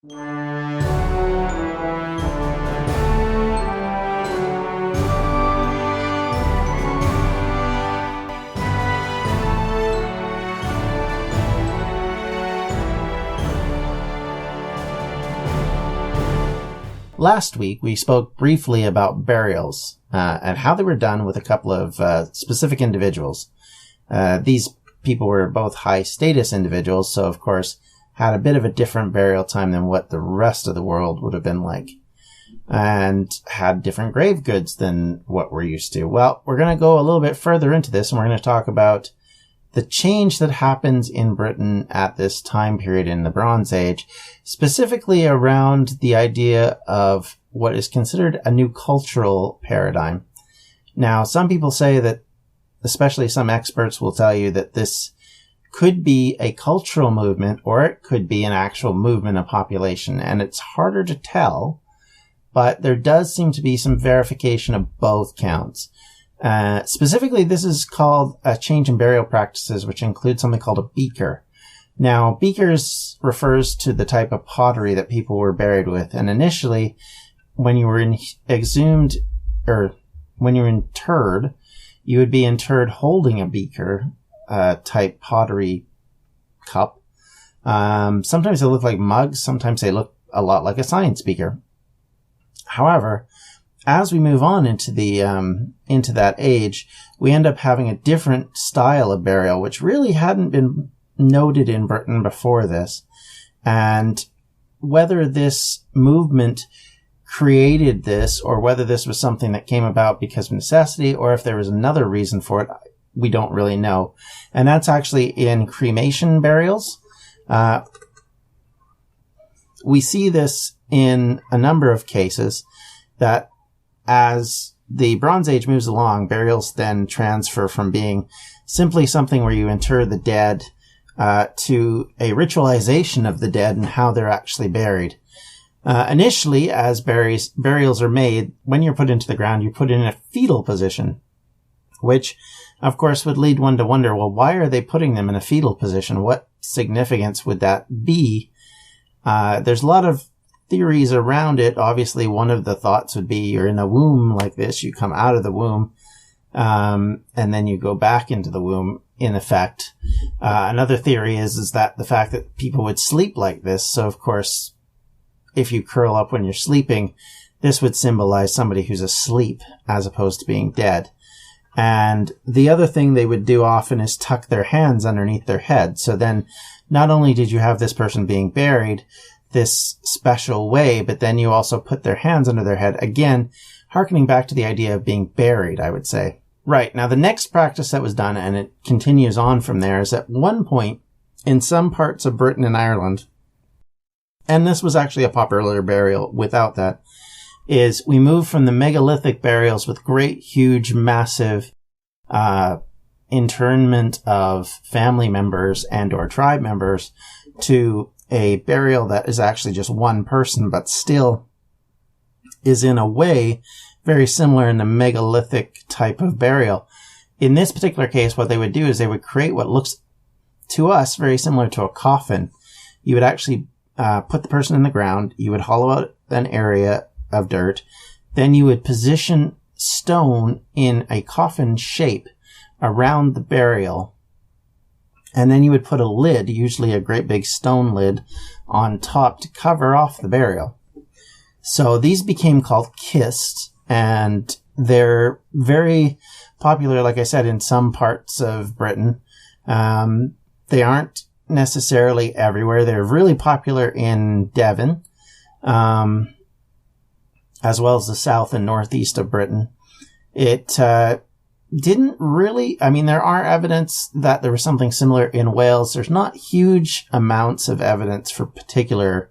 Last week, we spoke briefly about burials and how they were done with a couple of specific individuals. These people were both high-status individuals, so of course had a bit of a different burial time than what the rest of the world would have been like, and had different grave goods than what we're used to. Well, we're going to go a little bit further into this, and we're going to talk about the change that happens in Britain at this time period in the Bronze Age, specifically around the idea of what is considered a new cultural paradigm. Now, some people say that, especially some experts will tell you that this could be a cultural movement or it could be an actual movement of population, and it's harder to tell, but there does seem to be some verification of both counts. Specifically, this is called a change in burial practices, which includes something called a beaker. Now, beakers refers to the type of pottery that people were buried with. And initially, when you were exhumed, or when you were interred, you would be interred holding a beaker, type pottery cup. Sometimes they look like mugs. Sometimes they look a lot like a science beaker. However, as we move on into that age, we end up having a different style of burial, which really hadn't been noted in Britain before this. And whether this movement created this, or whether this was something that came about because of necessity, or if there was another reason for it, we don't really know. And that's actually in cremation burials. We see this in a number of cases, that as the Bronze Age moves along, burials then transfer from being simply something where you inter the dead to a ritualization of the dead and how they're actually buried. Initially, as burials are made, when you're put into the ground, you're put in a fetal position, which, of course, would lead one to wonder, well, why are they putting them in a fetal position? What significance would that be? There's a lot of theories around it. Obviously, one of the thoughts would be you're in a womb like this, you come out of the womb, and then you go back into the womb, in effect. Another theory is that the fact that people would sleep like this, so of course, if you curl up when you're sleeping, this would symbolize somebody who's asleep as opposed to being dead. And the other thing they would do often is tuck their hands underneath their head. So then not only did you have this person being buried this special way, but then you also put their hands under their head. Again, hearkening back to the idea of being buried, I would say. Right. Now, the next practice that was done, and it continues on from there, is at one point in some parts of Britain and Ireland, and this was actually a popular burial without that, is we move from the megalithic burials with great, huge, massive internment of family members and or tribe members to a burial that is actually just one person, but still is in a way very similar in the megalithic type of burial. In this particular case, what they would do is they would create what looks to us very similar to a coffin. You would actually put the person in the ground. You would hollow out an area of dirt. Then you would position stone in a coffin shape around the burial. And then you would put a lid, usually a great big stone lid, on top to cover off the burial. So these became called kists, and they're very popular, like I said, in some parts of Britain. They aren't necessarily everywhere. They're really popular in Devon, as well as the south and northeast of Britain. It didn't really, I mean, there are evidence that there was something similar in Wales. There's not huge amounts of evidence for particular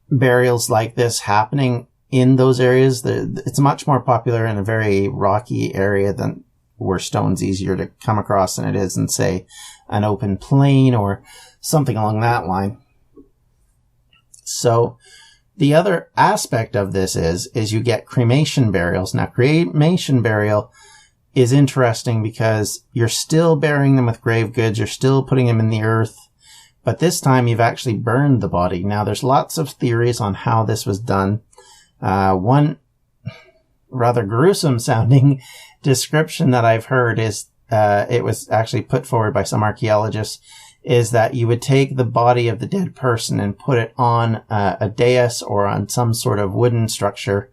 burials like this happening in those areas. It's much more popular in a very rocky area than where stone's easier to come across than it is in, say, an open plain or something along that line. So the other aspect of this is you get cremation burials. Now, cremation burial is interesting because you're still burying them with grave goods. You're still putting them in the earth But this time you've actually burned the body. Now, there's lots of theories on how this was done. One rather gruesome sounding description that I've heard is, it was actually put forward by some archaeologists, is that you would take the body of the dead person and put it on a dais or on some sort of wooden structure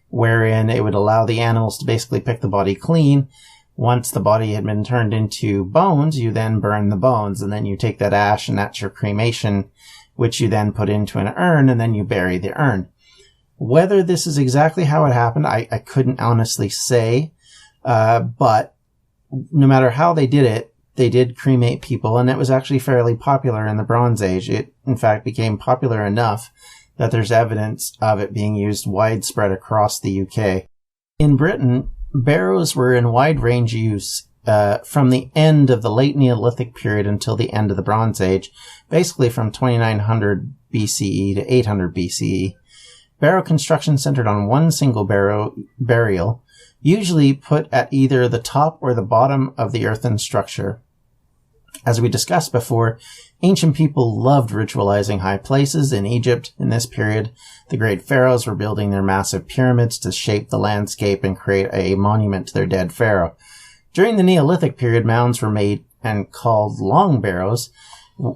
wherein it would allow the animals to basically pick the body clean. Once the body had been turned into bones, you then burn the bones, and then you take that ash, and that's your cremation, which you then put into an urn, and then you bury the urn. Whether this is exactly how it happened, I couldn't honestly say, but no matter how they did it, they did cremate people, and it was actually fairly popular in the Bronze Age. It, in fact, became popular enough that there's evidence of it being used widespread across the UK. In Britain, barrows were in wide range use from the end of the late Neolithic period until the end of the Bronze Age, basically from 2900 BCE to 800 BCE. Barrow construction centered on one single burial, usually put at either the top or the bottom of the earthen structure. As we discussed before, ancient people loved ritualizing high places. In Egypt, in this period, the great pharaohs were building their massive pyramids to shape the landscape and create a monument to their dead pharaoh. During the Neolithic period, mounds were made and called long barrows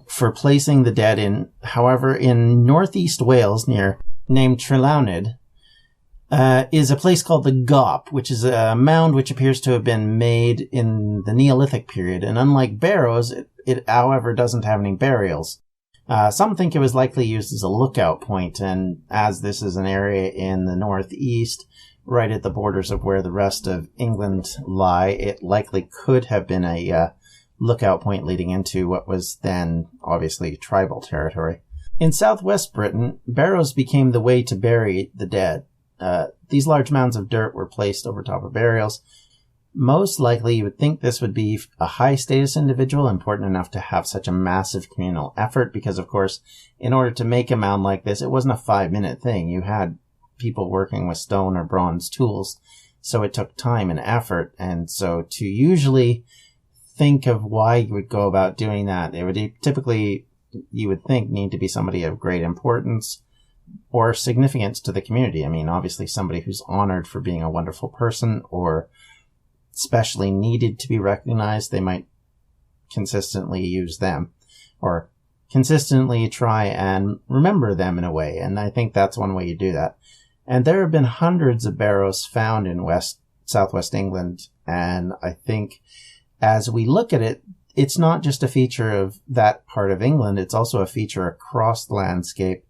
for placing the dead in. However, in northeast Wales, named Trelawnyd, is a place called the Gop, which is a mound which appears to have been made in the Neolithic period. And unlike barrows, it however, doesn't have any burials. Some think it was likely used as a lookout point, and as this is an area in the northeast, right at the borders of where the rest of England lie, it likely could have been a lookout point leading into what was then obviously tribal territory. In southwest Britain, barrows became the way to bury the dead. These large mounds of dirt were placed over top of burials. Most likely, you would think this would be a high-status individual, important enough to have such a massive communal effort, because, of course, in order to make a mound like this, it wasn't a 5-minute thing. You had people working with stone or bronze tools, so it took time and effort. And so to usually think of why you would go about doing that, it would typically, you would think, need to be somebody of great importance or significance to the community. I mean, obviously somebody who's honored for being a wonderful person or especially needed to be recognized. They might consistently use them or consistently try and remember them in a way. And I think that's one way you do that. And there have been hundreds of barrows found in southwest England. And I think as we look at it, it's not just a feature of that part of England. It's also a feature across the landscape.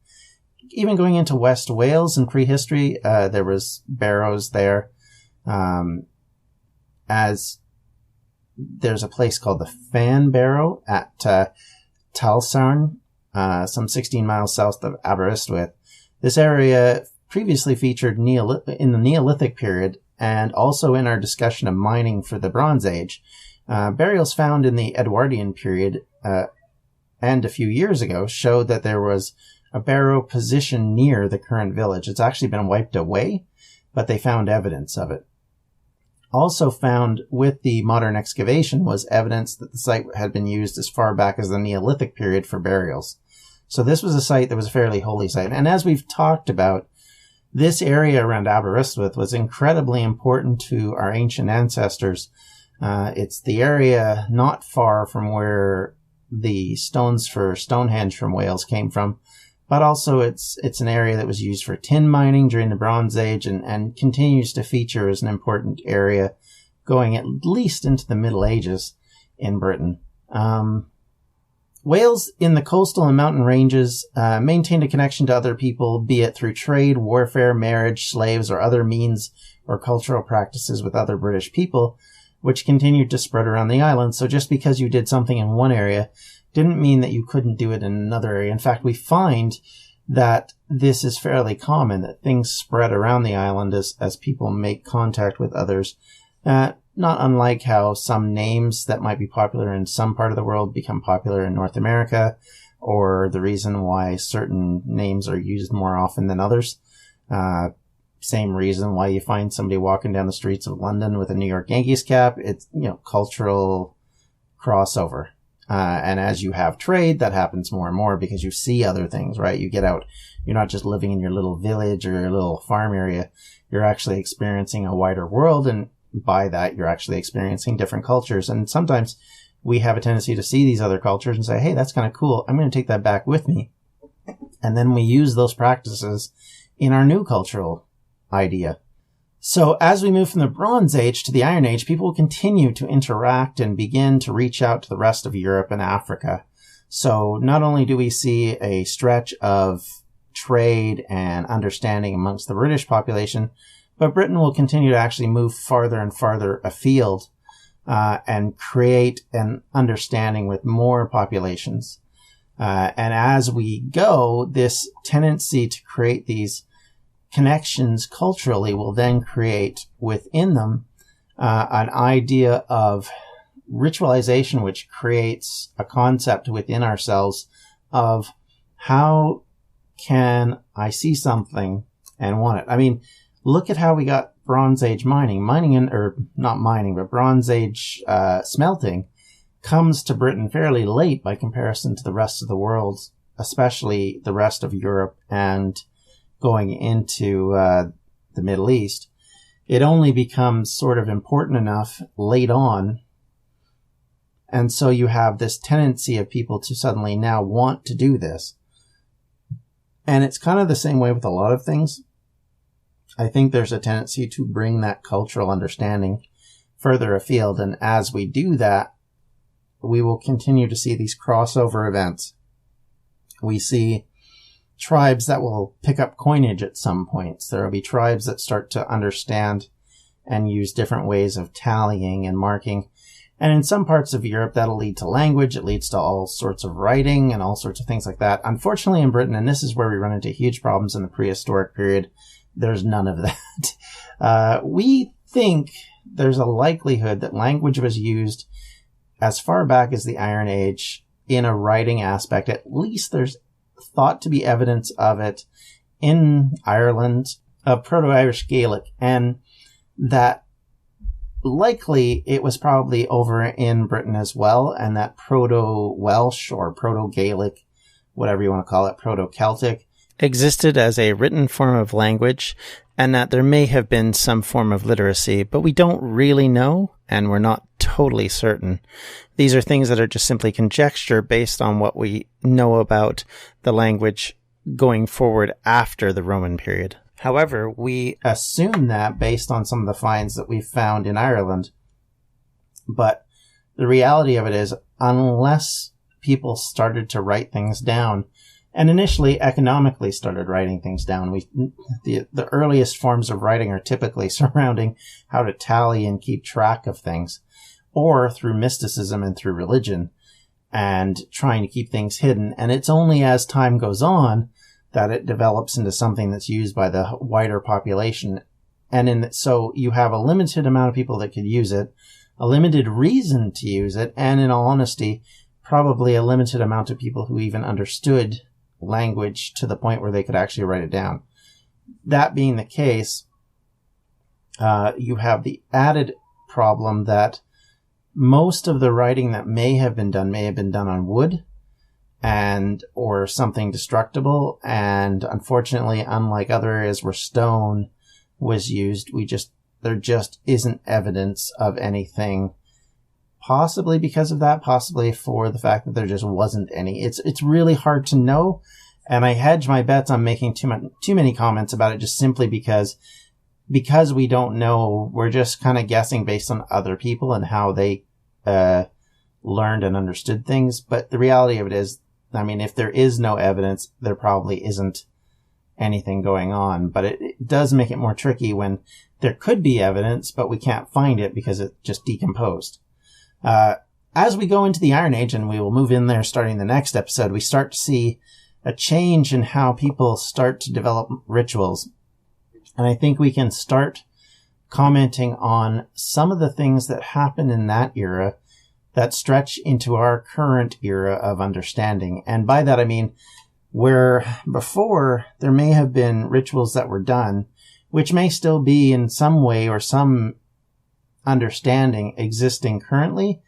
Even going into West Wales in prehistory, there was barrows there. As there's a place called the Fan Barrow at Talsarn, some 16 miles south of Aberystwyth. This area previously featured in the Neolithic period and also in our discussion of mining for the Bronze Age. Burials found in the Edwardian period and a few years ago showed that there was a barrow positioned near the current village. It's actually been wiped away, but they found evidence of it. Also found with the modern excavation was evidence that the site had been used as far back as the Neolithic period for burials. So this was a site that was a fairly holy site. And as we've talked about, this area around Aberystwyth was incredibly important to our ancient ancestors. It's the area not far from where the stones for Stonehenge from Wales came from, but also it's an area that was used for tin mining during the Bronze Age and continues to feature as an important area going at least into the Middle Ages in Britain. Wales in the coastal and mountain ranges maintained a connection to other people, be it through trade, warfare, marriage, slaves, or other means or cultural practices with other British people, which continued to spread around the island. So just because you did something in one area didn't mean that you couldn't do it in another area. In fact, we find that this is fairly common, that things spread around the island as people make contact with others. Not unlike how some names that might be popular in some part of the world become popular in North America, or the reason why certain names are used more often than others. Same reason why you find somebody walking down the streets of London with a New York Yankees cap. It's, cultural crossover. And as you have trade, that happens more and more because you see other things, right? You get out, you're not just living in your little village or your little farm area. You're actually experiencing a wider world. And by that, you're actually experiencing different cultures. And sometimes we have a tendency to see these other cultures and say, hey, that's kind of cool. I'm going to take that back with me. And then we use those practices in our new cultural idea. So as we move from the Bronze Age to the Iron Age, people will continue to interact and begin to reach out to the rest of Europe and Africa. So not only do we see a stretch of trade and understanding amongst the British population, but Britain will continue to actually move farther and farther afield and create an understanding with more populations. And as we go, this tendency to create these connections culturally will then create within them an idea of ritualization, which creates a concept within ourselves of how can I see something and want it. I mean, look at how we got Bronze Age mining, or not mining, but Bronze Age smelting comes to Britain fairly late by comparison to the rest of the world, especially the rest of Europe and going into the Middle East. It only becomes sort of important enough late on. And so you have this tendency of people to suddenly now want to do this. And it's kind of the same way with a lot of things. I think there's a tendency to bring that cultural understanding further afield. And as we do that, we will continue to see these crossover events. We see tribes that will pick up coinage at some points. There will be tribes that start to understand and use different ways of tallying and marking. And in some parts of Europe, that'll lead to language. It leads to all sorts of writing and all sorts of things like that. Unfortunately, in Britain, and this is where we run into huge problems in the prehistoric period, there's none of that. We think there's a likelihood that language was used as far back as the Iron Age in a writing aspect. At least there's thought to be evidence of it in Ireland, of Proto-Irish Gaelic, and that likely it was probably over in Britain as well, and that Proto-Welsh or Proto-Gaelic, whatever you want to call it, Proto-Celtic, existed as a written form of language, and that there may have been some form of literacy, but we don't really know, and we're not totally certain. These are things that are just simply conjecture based on what we know about the language going forward after the Roman period. However, we assume that based on some of the finds that we've found in Ireland. But the reality of it is, unless people started to write things down, and initially economically started writing things down, the earliest forms of writing are typically surrounding how to tally and keep track of things, or through mysticism and through religion, and trying to keep things hidden. And it's only as time goes on that it develops into something that's used by the wider population. And so you have a limited amount of people that could use it, a limited reason to use it, and in all honesty, probably a limited amount of people who even understood language to the point where they could actually write it down. That being the case, you have the added problem that most of the writing that may have been done on wood or something destructible. And unfortunately, unlike other areas where stone was used, there just isn't evidence of anything, possibly because of that, possibly for the fact that there just wasn't any. It's really hard to know. And I hedge my bets on making too many comments about it just simply because we don't know. We're just kind of guessing based on other people and how they learned and understood things. But the reality of it is, I mean, if there is no evidence, there probably isn't anything going on. But it does make it more tricky when there could be evidence, but we can't find it because it just decomposed. As we go into the Iron Age, and we will move in there starting the next episode, we start to see a change in how people start to develop rituals. And I think we can start commenting on some of the things that happened in that era that stretch into our current era of understanding. And by that, I mean, where before there may have been rituals that were done, which may still be in some way or some understanding existing currently,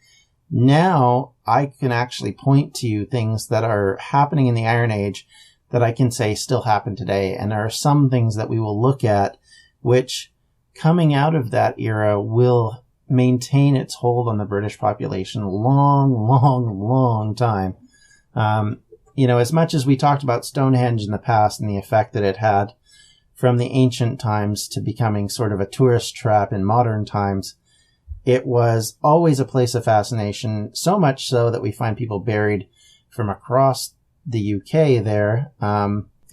Now I can actually point to you things that are happening in the Iron Age that I can say still happen today. And there are some things that we will look at which, coming out of that era, will maintain its hold on the British population a long time. As much as we talked about Stonehenge in the past and the effect that it had from the ancient times to becoming sort of a tourist trap in modern times, it was always a place of fascination, so much so that we find people buried from across the UK there.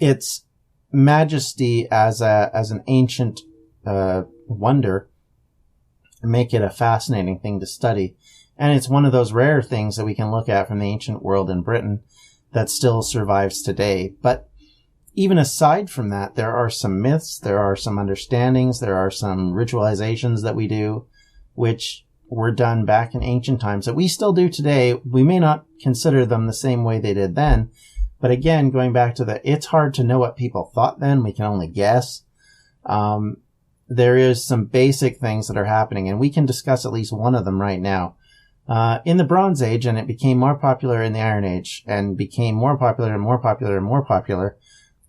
Its majesty as an ancient wonder make it a fascinating thing to study. And it's one of those rare things that we can look at from the ancient world in Britain that still survives today. But even aside from that, there are some myths, there are some understandings, there are some ritualizations that we do, which were done back in ancient times that we still do today. We may not consider them the same way they did then. But again, going back to it's hard to know what people thought then. We can only guess. There is some basic things that are happening, and we can discuss at least one of them right now. In the Bronze Age, and it became more popular in the Iron Age, and became more popular and more popular and more popular.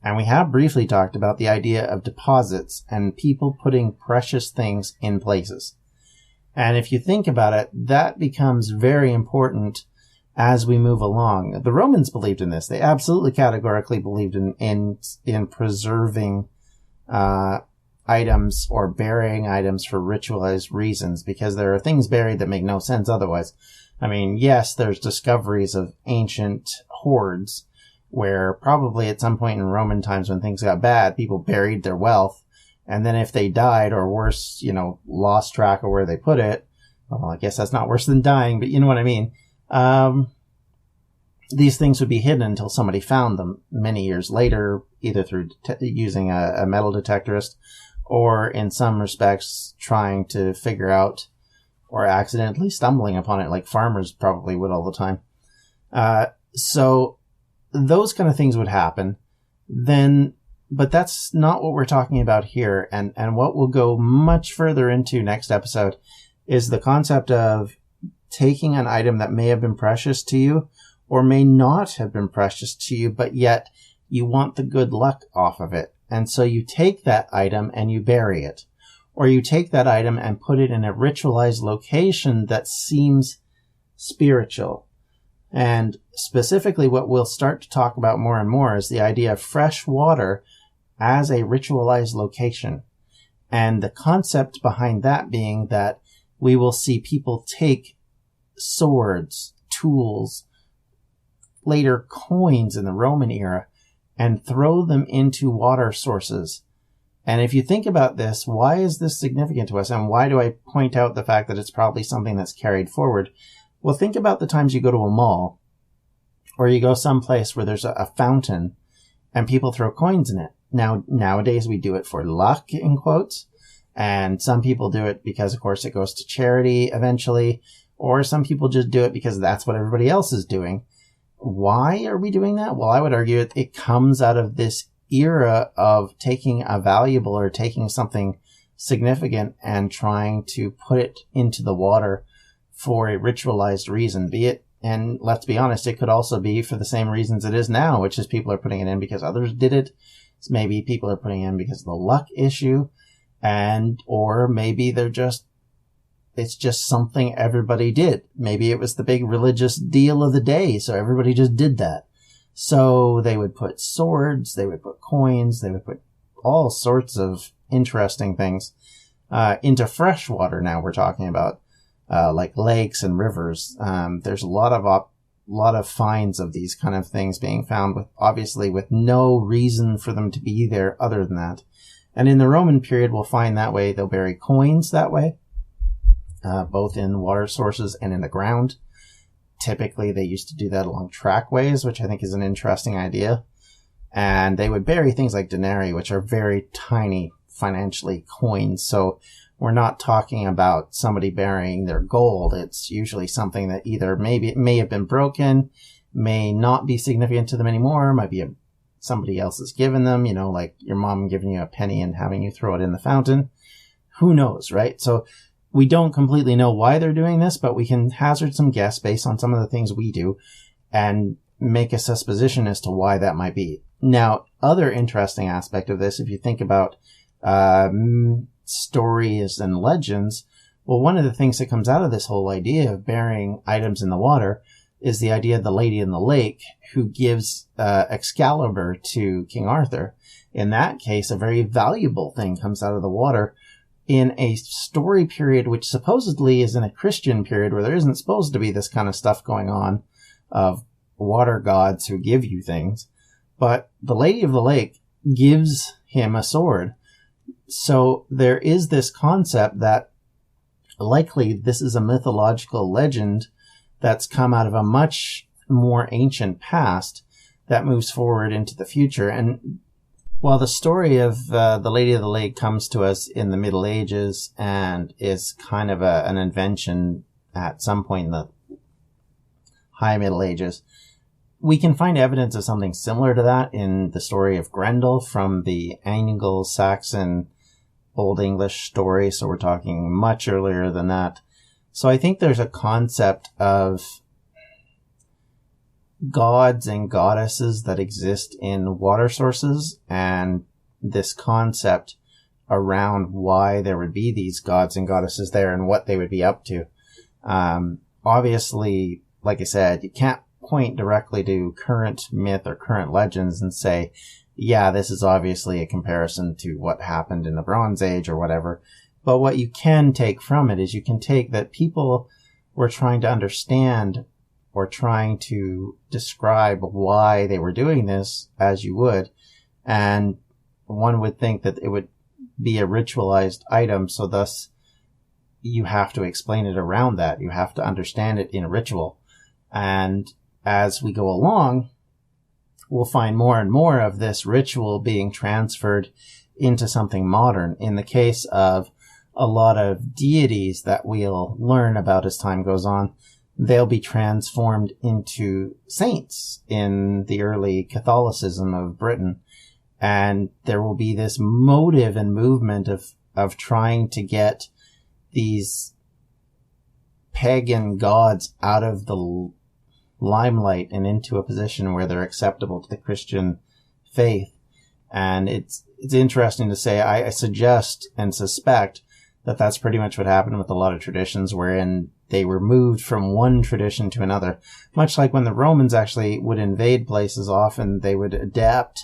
And we have briefly talked about the idea of deposits and people putting precious things in places. And if you think about it, that becomes very important as we move along. The Romans believed in this. They absolutely categorically believed in preserving items or burying items for ritualized reasons, because there are things buried that make no sense otherwise. I mean, yes, there's discoveries of ancient hoards where probably at some point in Roman times when things got bad, people buried their wealth. And then if they died, or worse, lost track of where they put it, well, I guess that's not worse than dying, but you know what I mean. These things would be hidden until somebody found them many years later, either through using a metal detectorist, or in some respects trying to figure out or accidentally stumbling upon it, like farmers probably would all the time. So those kind of things would happen then, but that's not what we're talking about here. And what we'll go much further into next episode is the concept of taking an item that may have been precious to you or may not have been precious to you, but yet you want the good luck off of it. And so you take that item and you bury it, or you take that item and put it in a ritualized location that seems spiritual. And specifically what we'll start to talk about more and more is the idea of fresh water as a ritualized location. And the concept behind that being that we will see people take swords, tools, later coins in the Roman era, and throw them into water sources. And if you think about this, why is this significant to us? And why do I point out the fact that it's probably something that's carried forward? Well, think about the times you go to a mall, or you go someplace where there's a fountain and people throw coins in it. Now, nowadays we do it for luck, in quotes. And some people do it because, of course, it goes to charity eventually. Or some people just do it because that's what everybody else is doing. Why are we doing that? Well, I would argue it comes out of this era of taking a valuable or taking something significant and trying to put it into the water for a ritualized reason, be it, and let's be honest, it could also be for the same reasons it is now, which is people are putting it in because others did it. So maybe people are putting it in because of the luck issue, or maybe it's just something everybody did. Maybe it was the big religious deal of the day, so everybody just did that. So they would put swords, they would put coins, they would put all sorts of interesting things into fresh water. Now we're talking about like lakes and rivers. There's a lot of finds of these kind of things being found with no reason for them to be there other than that. And in the Roman period, we'll find that way. They'll bury coins that way. Both in water sources and in the ground. Typically, they used to do that along trackways, which I think is an interesting idea. And they would bury things like denarii, which are very tiny financially coins. So we're not talking about somebody burying their gold. It's usually something that either maybe it may have been broken, may not be significant to them anymore, might be somebody else has given them, like your mom giving you a penny and having you throw it in the fountain. Who knows, right? So we don't completely know why they're doing this, but we can hazard some guess based on some of the things we do and make a supposition as to why that might be. Now, other interesting aspect of this, if you think about stories and legends, well, one of the things that comes out of this whole idea of burying items in the water is the idea of the lady in the lake who gives Excalibur to King Arthur. In that case, a very valuable thing comes out of the water in a story period which supposedly is in a Christian period where there isn't supposed to be this kind of stuff going on of water gods who give you things. But the Lady of the Lake gives him a sword. So there is this concept that likely this is a mythological legend that's come out of a much more ancient past that moves forward into the future. And while the story of the Lady of the Lake comes to us in the Middle Ages and is kind of an invention at some point in the High Middle Ages, we can find evidence of something similar to that in the story of Grendel from the Anglo-Saxon Old English story. So we're talking much earlier than that. So I think there's a concept of gods and goddesses that exist in water sources, and this concept around why there would be these gods and goddesses there and what they would be up to. Obviously, like I said, you can't point directly to current myth or current legends and say, yeah, this is obviously a comparison to what happened in the Bronze Age or whatever. But what you can take from it is you can take that people were trying to understand or trying to describe why they were doing this, as you would. And one would think that it would be a ritualized item, so thus you have to explain it around that. You have to understand it in a ritual. And as we go along, we'll find more and more of this ritual being transferred into something modern. In the case of a lot of deities that we'll learn about as time goes on, they'll be transformed into saints in the early Catholicism of Britain. And there will be this motive and movement of trying to get these pagan gods out of the limelight and into a position where they're acceptable to the Christian faith. And it's interesting to say, I suggest and suspect that that's pretty much what happened with a lot of traditions, wherein they were moved from one tradition to another. Much like when the Romans actually would invade places, often they would adapt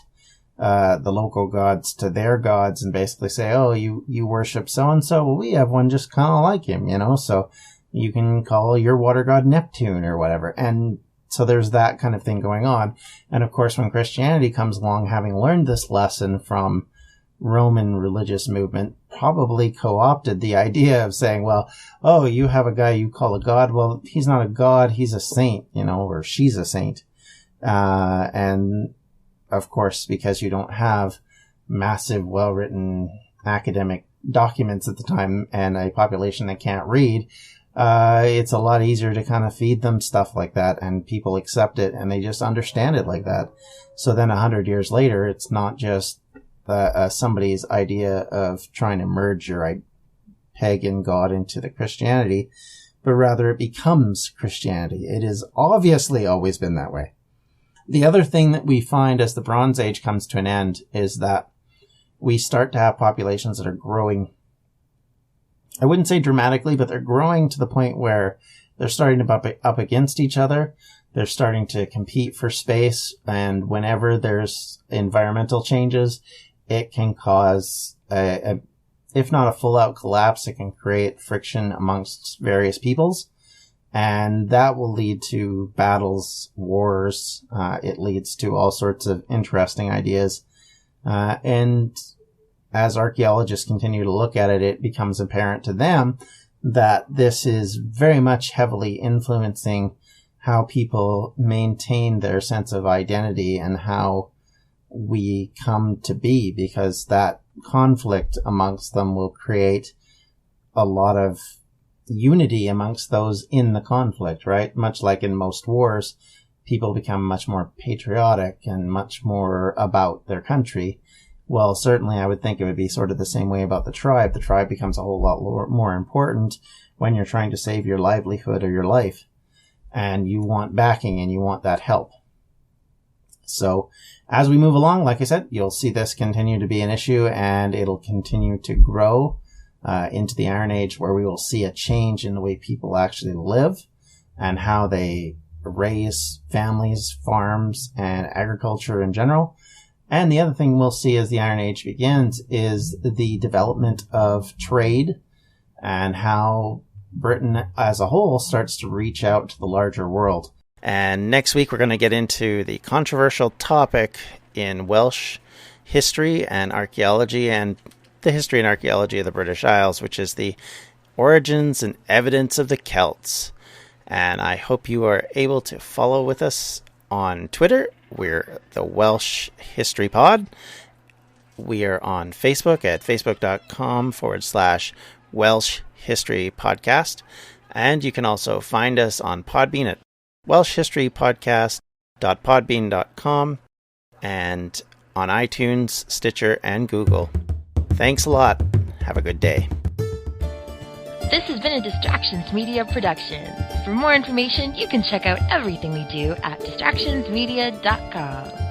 the local gods to their gods and basically say, oh, you worship so-and-so, well, we have one just kind of like him, so you can call your water god Neptune or whatever. And so there's that kind of thing going on. And of course, when Christianity comes along, having learned this lesson from Roman religious movement, probably co-opted the idea of saying, well, oh, you have a guy you call a god. Well, he's not a god, he's a saint, or she's a saint. And of course, because you don't have massive, well-written academic documents at the time and a population that can't read, it's a lot easier to kind of feed them stuff like that, and people accept it and they just understand it like that. So then 100 years later, it's not just somebody's idea of trying to merge your pagan god into the Christianity, but rather it becomes Christianity. It has obviously always been that way. The other thing that we find as the Bronze Age comes to an end is that we start to have populations that are growing. I wouldn't say dramatically, but they're growing to the point where they're starting to bump up against each other. They're starting to compete for space. And whenever there's environmental changes, it can cause, if not a full-out collapse, it can create friction amongst various peoples. And that will lead to battles, wars. It leads to all sorts of interesting ideas. And as archaeologists continue to look at it, it becomes apparent to them that this is very much heavily influencing how people maintain their sense of identity and how we come to be, because that conflict amongst them will create a lot of unity amongst those in the conflict, right? Much like in most wars, people become much more patriotic and much more about their country Well, certainly I would think it would be sort of the same way about the tribe. The tribe becomes a whole lot more important when you're trying to save your livelihood or your life. And you want backing and you want that help. So as we move along, like I said, you'll see this continue to be an issue, and it'll continue to grow into the Iron Age, where we will see a change in the way people actually live and how they raise families, farms, and agriculture in general. And the other thing we'll see as the Iron Age begins is the development of trade and how Britain as a whole starts to reach out to the larger world. And next week, we're going to get into the controversial topic in Welsh history and archaeology, and the history and archaeology of the British Isles, which is the origins and evidence of the Celts. And I hope you are able to follow with us on Twitter. We're the Welsh History Pod. We are on Facebook at facebook.com/Welsh History Podcast. And you can also find us on Podbean at welshhistorypodcast.podbean.com and on iTunes, Stitcher, and Google. Thanks a lot. Have a good day. This has been a Distractions Media production. For more information, you can check out everything we do at distractionsmedia.com.